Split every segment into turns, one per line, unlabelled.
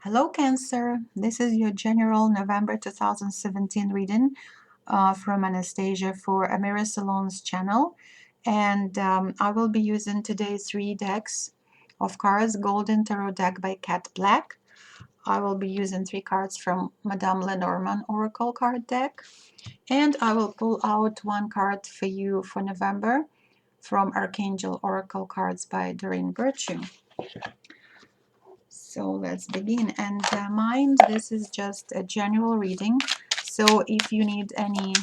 Hello Cancer, this is your general November 2017 reading from Anastasia for Amira Salon's channel, and I will be using today's three decks of cards. Golden Tarot deck by Cat Black. I will be using three cards from Madame Lenormand Oracle card deck, and I will pull out one card for you for November from Archangel Oracle cards by Doreen Virtue. So let's begin. And mind, this is just a general reading. So if you need any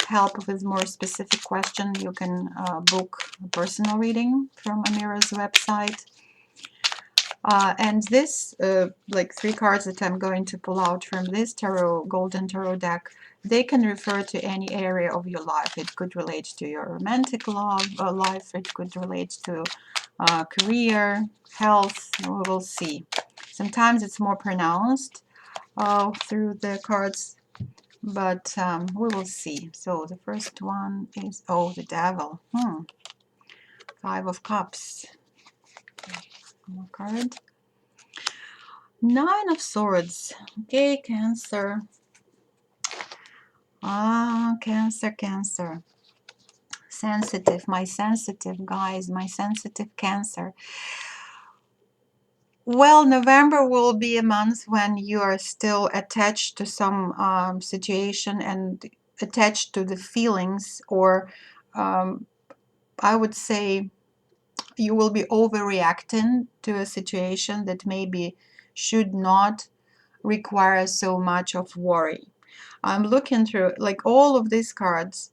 help with more specific question, you can book a personal reading from Amira's website. And this, like three cards that I'm going to pull out from this Golden Tarot deck, they can refer to any area of your life. It could relate to your romantic life. It could relate to career, health. We will see. Sometimes it's more pronounced through the cards, but we will see. So the first one is, oh, the Devil. Five of Cups. More card. Nine of Swords. Okay, Cancer. Cancer. Sensitive, my sensitive guys, my sensitive Cancer. Well, November will be a month when you are still attached to some situation and attached to the feelings, or I would say you will be overreacting to a situation that maybe should not require so much of worry. I'm looking through, like, all of these cards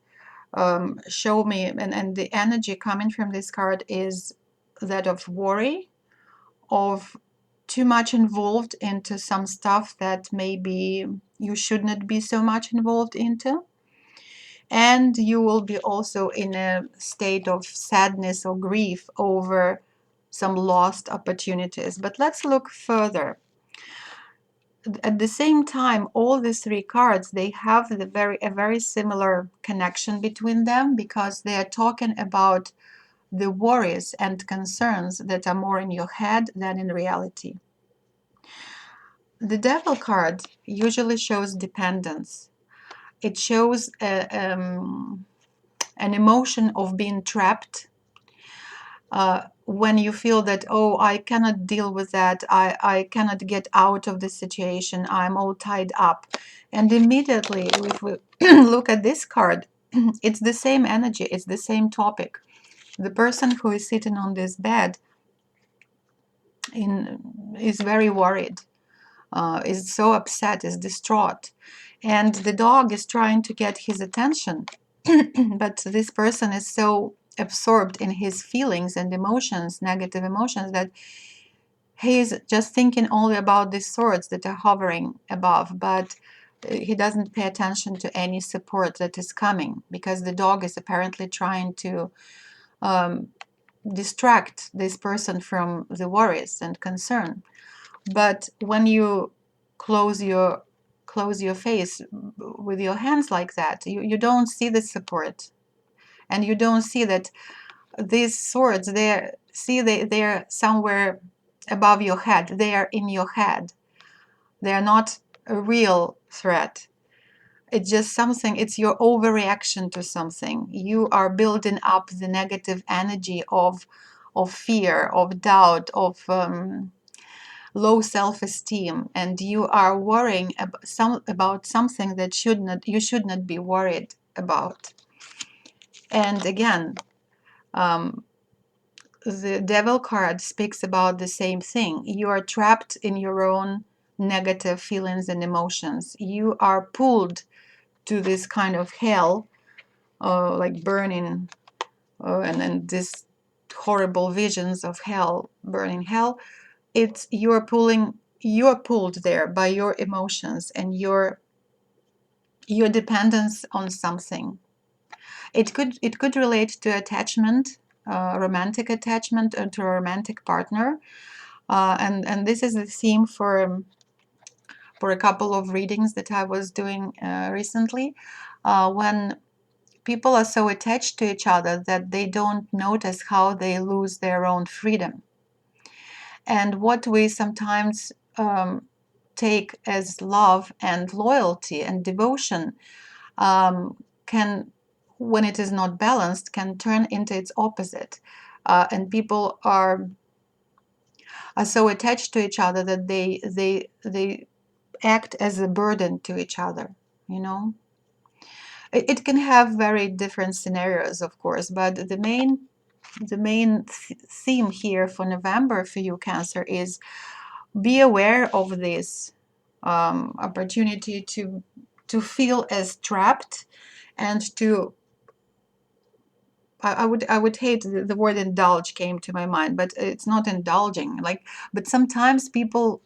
show me, and the energy coming from this card is that of worry, of too much involved into some stuff that maybe you should not be so much involved into. And you will be also in a state of sadness or grief over some lost opportunities. But let's look further. At the same time, all these three cards, they have a very similar connection between them, because they are talking about the worries and concerns that are more in your head than in reality. The Devil card usually shows dependence. It shows an emotion of being trapped. When you feel that, oh, I cannot deal with that, I cannot get out of the situation, I'm all tied up. And immediately, if we look at this card, it's the same energy, it's the same topic. The person who is sitting on this bed is very worried, is so upset, is distraught. And the dog is trying to get his attention. But this person is so absorbed in his feelings and emotions, negative emotions, that he is just thinking only about these swords that are hovering above. But he doesn't pay attention to any support that is coming, because the dog is apparently trying to distract this person from the worries and concern. But when you close your face with your hands like that, you don't see the support, and you don't see that these swords, they're somewhere above your head. They are in your head. They are not a real threat. It's just something, it's your overreaction to something. You are building up the negative energy of fear, of doubt, of low self-esteem, and you are worrying about something that you should not be worried about. And again, the Devil card speaks about the same thing. You are trapped in your own negative feelings and emotions. You are pulled to this kind of hell, like burning, and then this horrible visions of hell, burning hell. It's you're pulled there by your emotions and your dependence on something. It could relate to attachment, romantic attachment, to a romantic partner, and this is the theme for a couple of readings that I was doing recently, when people are so attached to each other that they don't notice how they lose their own freedom. And what we sometimes take as love and loyalty and devotion can, when it is not balanced, can turn into its opposite. And people are so attached to each other that they act as a burden to each other, you know. It can have very different scenarios, of course, but the main theme here for November for you, Cancer, is be aware of this opportunity to feel as trapped, and to I would hate the word indulge came to my mind, but it's not indulging. Like, but sometimes people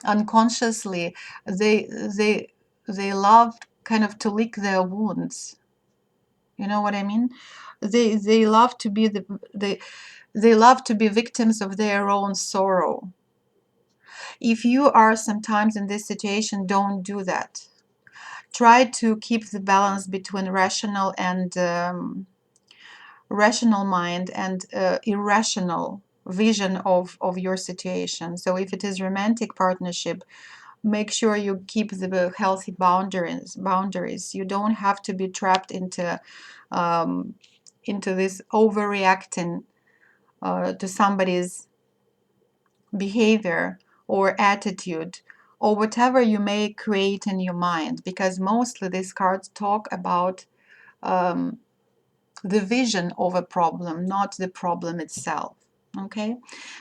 unconsciously they they they love kind of to lick their wounds. You know what I mean? They love to be they love to be victims of their own sorrow. If you are sometimes in this situation, don't do that. Try to keep the balance between rational mind and irrational vision of your situation. So if it is romantic partnership, make sure you keep the healthy boundaries. You don't have to be trapped um, into this overreacting to somebody's behavior or attitude, or whatever you may create in your mind, because mostly these cards talk about um, the vision of a problem, not the problem itself. Okay,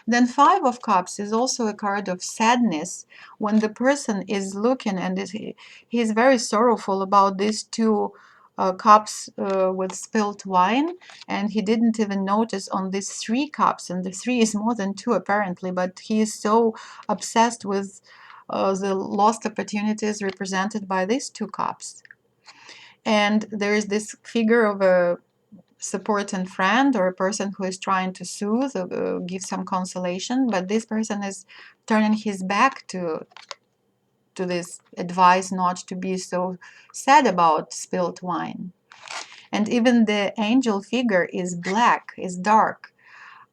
then Five of Cups is also a card of sadness. When the person is looking and he is very sorrowful about these two cups with spilt wine, and he didn't even notice on these three cups, and the three is more than two apparently, but he is so obsessed with the lost opportunities represented by these two cups. And there is this figure of a supporting friend or a person who is trying to soothe or give some consolation, but this person is turning his back to this advice not to be so sad about spilled wine. And even the angel figure is black, is dark.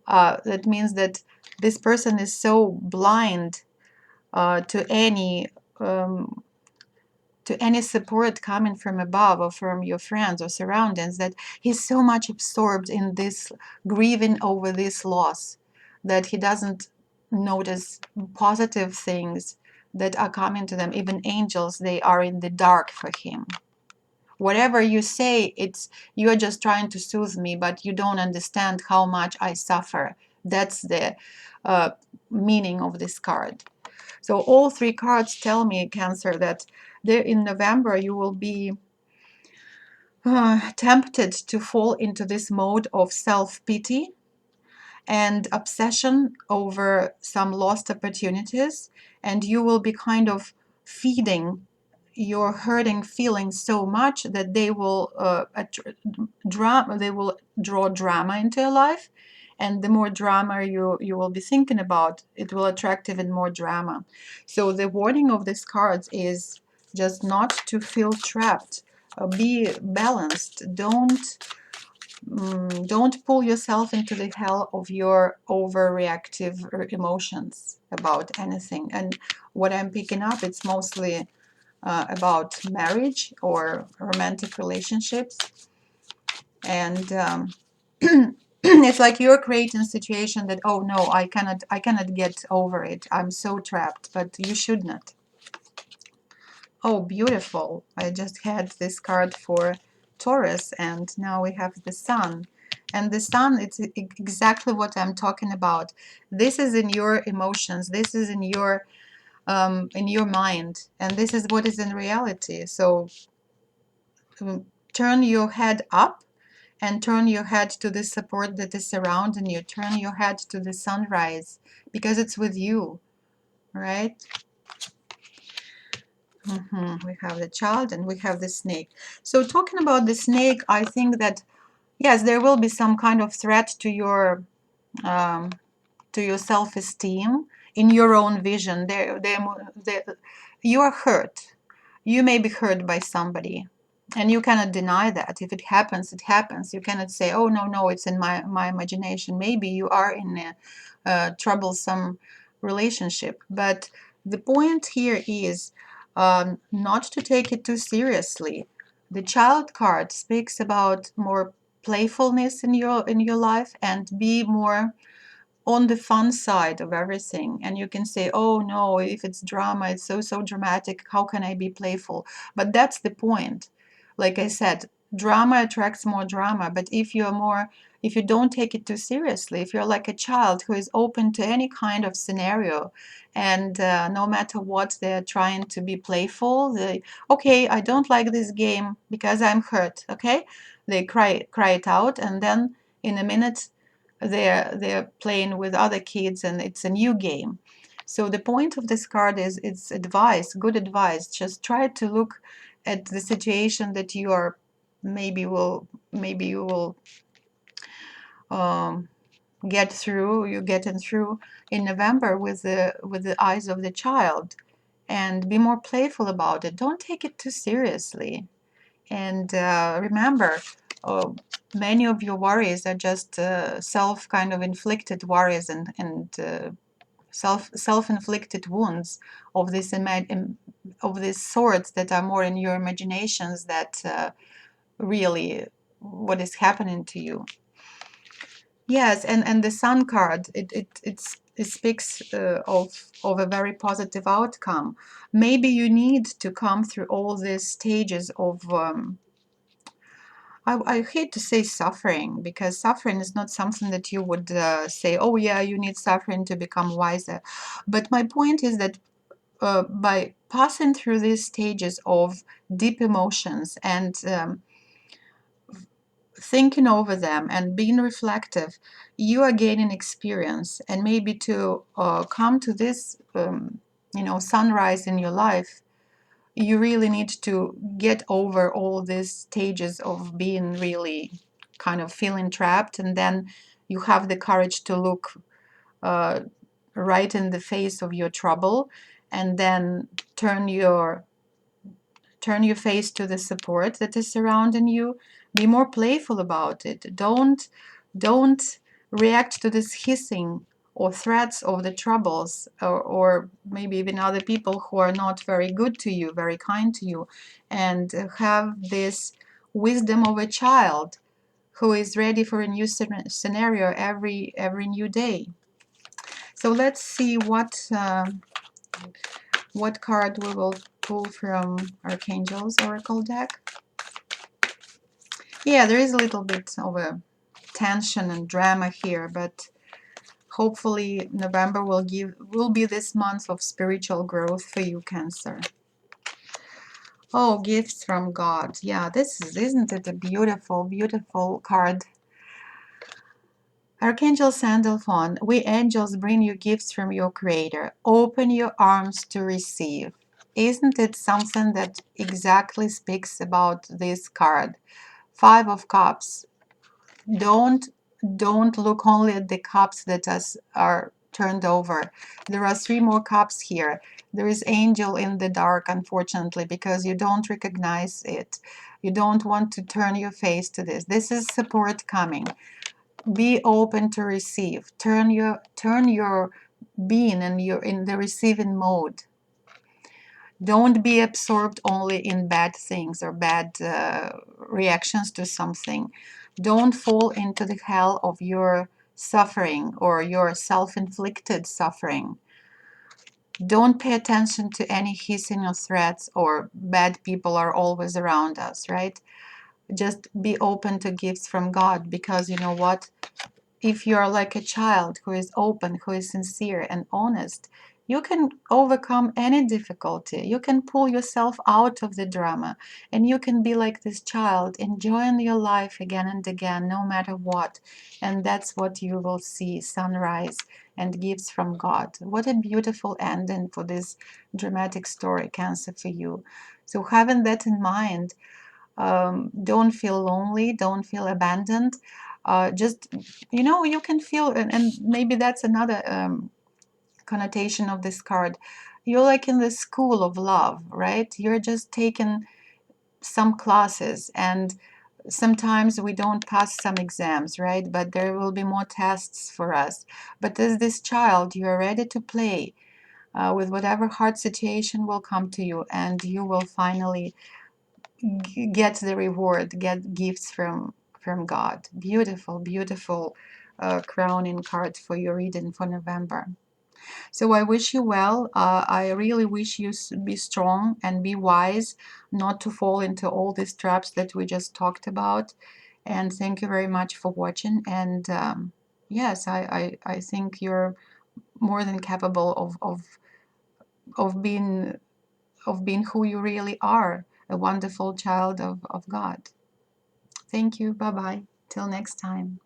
That means that this person is so blind to um, any support coming from above or from your friends or surroundings, that he's so much absorbed in this grieving over this loss that he doesn't notice positive things that are coming to them. Even angels, they are in the dark for him. Whatever you say, it's you're just trying to soothe me, but you don't understand how much I suffer. That's the uh, meaning of this card. So all three cards tell me, Cancer, that there in November you will be tempted to fall into this mode of self-pity and obsession over some lost opportunities, and you will be kind of feeding your hurting feelings so much that they will draw drama into your life, and the more drama you will be thinking about, it will attract even more drama. So the warning of these cards is just not to feel trapped. Be balanced. Don't pull yourself into the hell of your overreactive emotions about anything. And what I'm picking up, it's mostly about marriage or romantic relationships. And it's like you're creating a situation that, oh no, I cannot get over it. I'm so trapped, but you should not. Oh, beautiful. I just had this card for Taurus, and now we have the Sun. And the Sun, it's exactly what I'm talking about. This is in your emotions. This is in your mind, and this is what is in reality. So turn your head up and turn your head to the support that is surrounding you. Turn your head to the sunrise because it's with you, right? We have the child and we have the snake. So talking about the snake, I think that yes, there will be some kind of threat um, to your self-esteem in your own vision. You are hurt. You may be hurt by somebody, and you cannot deny that. If it happens, it happens. You cannot say, "Oh no, no, it's in my imagination." Maybe you are in troublesome relationship. But the point here is not to take it too seriously. The child card speaks about more playfulness in your life, and be more on the fun side of everything. And you can say, oh no, if it's drama, it's so dramatic, how can I be playful? But that's the point. Like I said, drama attracts more drama. But if you don't take it too seriously, if you're like a child who is open to any kind of scenario, and no matter what, they're trying to be playful, okay, I don't like this game because I'm hurt, okay, they cry it out, and then in a minute they're playing with other kids, and it's a new game. So the point of this card is it's advice, good advice. Just try to look at the situation that you are maybe you will um, you're getting through in November with the eyes of the child, and be more playful about it. Don't take it too seriously. And remember, uh, many of your worries are just self kind of inflicted worries, and self-inflicted wounds of of these sorts that are more in your imaginations that really what is happening to you. Yes, and the Sun card, it speaks of a very positive outcome. Maybe you need to come through all these stages of I hate to say suffering, because suffering is not something that you would say, oh yeah, you need suffering to become wiser. But my point is that by passing through these stages of deep emotions, and thinking over them and being reflective, you are gaining experience. And maybe to come to this, sunrise in your life, you really need to get over all these stages of being really kind of feeling trapped, and then you have the courage to look uh, right in the face of your trouble, and then turn your face to the support that is surrounding you. Be more playful about it. Don't react to this hissing or threats of the troubles, or maybe even other people who are not very good to you, very kind to you, and have this wisdom of a child who is ready for a new scenario every new day. So let's see what card we will pull from Archangel's Oracle deck. Yeah, there is a little bit of a tension and drama here, but hopefully November will be this month of spiritual growth for you, Cancer. Oh, gifts from God. Yeah, isn't it a beautiful, beautiful card? Archangel Sandalphon, we angels bring you gifts from your Creator. Open your arms to receive. Isn't it something that exactly speaks about this card? Five of Cups. Don't don't look only at the cups that are turned over. There are three more cups here. There is angel in the dark, unfortunately, because you don't recognize it. You don't want to turn your face to this. This is support coming. Be open to receive. Turn your being and you're in the receiving mode. Don't be absorbed only in bad things or bad reactions to something. Don't fall into the hell of your suffering or your self-inflicted suffering. Don't pay attention to any hissing or threats, or bad people are always around us, right? Just be open to gifts from God, because you know what? If you're like a child who is open, who is sincere and honest, you can overcome any difficulty. You can pull yourself out of the drama, and you can be like this child, enjoying your life again and again, no matter what. And that's what you will see: sunrise and gifts from God. What a beautiful ending for this dramatic story, Cancer, for you. So, having that in mind, don't feel lonely, don't feel abandoned. Just, you can feel, and maybe that's another connotation of this card. You're like in the school of love, right? You're just taking some classes, and sometimes we don't pass some exams, right? But there will be more tests for us. But as this child, you are ready to play with whatever hard situation will come to you, and you will finally get the reward, get gifts from God. Beautiful, beautiful crowning card for your reading for November. So I wish you well. I really wish you be strong and be wise, not to fall into all these traps that we just talked about. And thank you very much for watching. And yes, I think you're more than capable of being who you really are, a wonderful child of God. Thank you. Bye bye. Till next time.